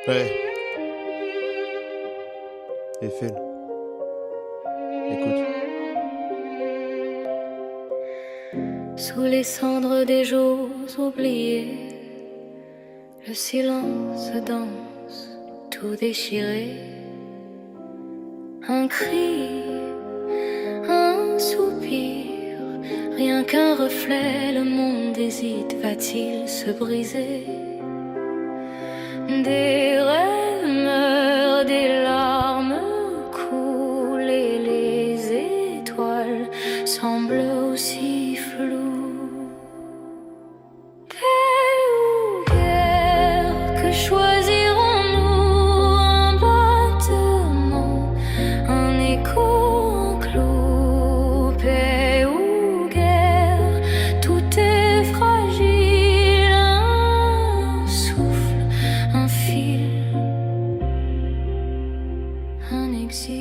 Ouais. Et Phil. Écoute. Sous les cendres des jours oubliés, le silence danse, tout déchiré. Un cri, un soupir, rien qu'un reflet, le monde hésite, va-t-il se briser? Des rêves meurent, des larmes coulent et les étoiles semblent aussi floues. Paix ou guerre, que choisirons-nous? Un battement, un écho enclos. Paix ou guerre, tout est fragile. Un souffle, un fil, un exil.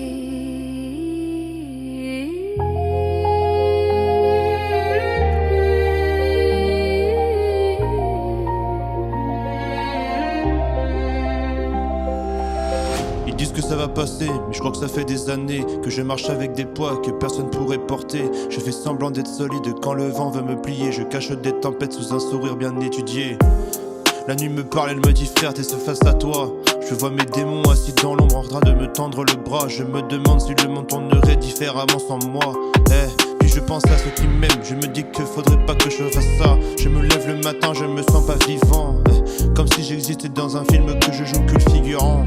Ils disent que ça va passer, mais je crois que ça fait des années que je marche avec des poids que personne pourrait porter. Je fais semblant d'être solide quand le vent veut me plier. Je cache des tempêtes sous un sourire bien étudié. La nuit me parle, elle me dit frère, t'es face à toi. Je vois mes démons assis dans l'ombre en train de me tendre le bras. Je me demande si le monde tournerait différemment sans moi. Puis je pense à ceux qui m'aiment. Je me dis que faudrait pas que je fasse ça. Je me lève le matin, je me sens pas vivant. Comme si j'existais dans un film que je joue que le figurant.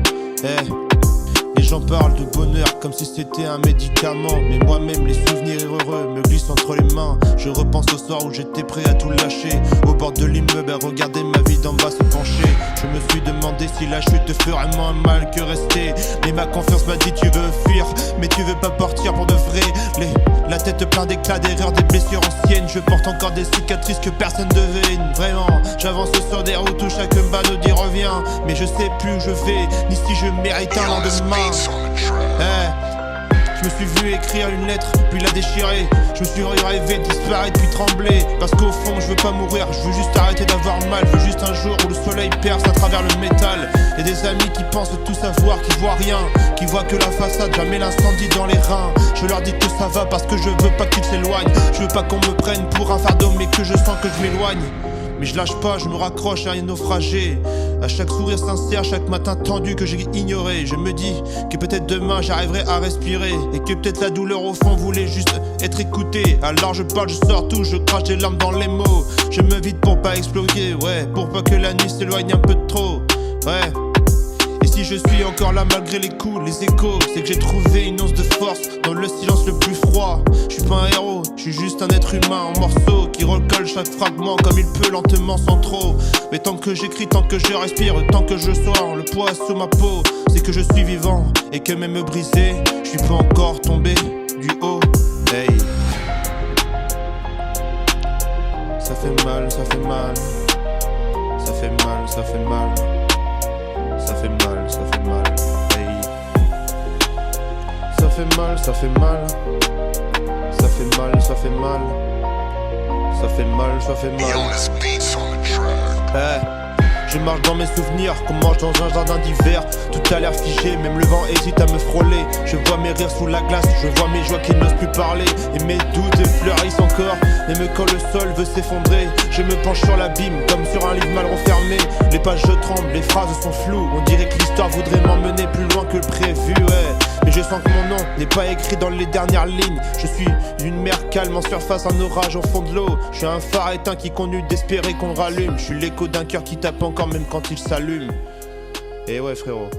Les gens parlent de bonheur comme si c'était un médicament. Mais moi-même les souvenirs heureux me glissent entre les mains. Je repense au soir où j'étais prêt à tout lâcher. Au bord de l'immeuble à regarder ma vie d'en bas se pencher. Je me suis demandé si la chute te ferait moins mal que rester. Mais ma confiance m'a dit tu veux fuir, mais tu veux pas partir pour de vrai. La tête plein d'éclats, d'erreurs, des blessures anciennes. Je porte encore des cicatrices que personne devine. Vraiment, j'avance sur des routes où chaque bas nous dit reviens. Mais je sais plus où je vais, ni si je mérite un lendemain. Je me suis vu écrire une lettre, puis la déchirer. Je me suis rêvé disparaître, puis trembler. Parce qu'au fond, je veux pas mourir, je veux juste arrêter d'avoir mal. Je veux juste un jour où le soleil perce à travers le métal. Y'a des amis qui pensent tout savoir, qui voient rien, qui voient que la façade, jamais l'incendie dans les reins. Je leur dis que ça va parce que je veux pas qu'ils s'éloignent. Je veux pas qu'on me prenne pour un fardeau, mais que je sens que je m'éloigne. Mais je lâche pas, je me raccroche à un naufragé. À chaque sourire sincère, chaque matin tendu que j'ai ignoré. Je me dis que peut-être demain j'arriverai à respirer. Et que peut-être la douleur au fond voulait juste être écoutée. Alors je parle, je sors tout, je crache des larmes dans les mots. Je me vide pour pas exploser, ouais. Pour pas que la nuit s'éloigne un peu de trop, ouais. Et si je suis encore là malgré les coups, les échos, c'est que j'ai trouvé une once de force dans le silence le plus froid. Je suis pas un héros, je suis juste un être humain en morceaux qui recolle chaque fragment comme il peut lentement sans trop. Mais tant que j'écris, tant que je respire, tant que je sors le poids sous ma peau, c'est que je suis vivant et que même brisé, je suis pas encore tombé du haut. Hey. Ça fait mal, ça fait mal. Ça fait mal, ça fait mal. Ça fait mal, ça fait mal, hey. Ça fait mal, ça fait mal. Ça fait mal, ça fait mal. Ça fait mal, ça fait mal. Je marche dans mes souvenirs, comme marche dans un jardin d'hiver. Tout a l'air figé, même le vent hésite à me frôler. Je vois mes rires sous la glace, je vois mes joies qui n'osent plus parler. Et mes doutes fleurissent encore, même quand le sol veut s'effondrer. Je me penche sur l'abîme, comme sur un livre mal refermé. Les pages je tremble, les phrases sont floues. On dirait que l'histoire voudrait m'emmener plus loin que le prévu, ouais. Mais je sens que mon nom n'est pas écrit dans les dernières lignes. Je suis une mer calme en surface, un orage au fond de l'eau. Je suis un phare éteint qui continue d'espérer qu'on rallume. Je suis l'écho d'un cœur qui tape encore même quand il s'allume. Et ouais frérot.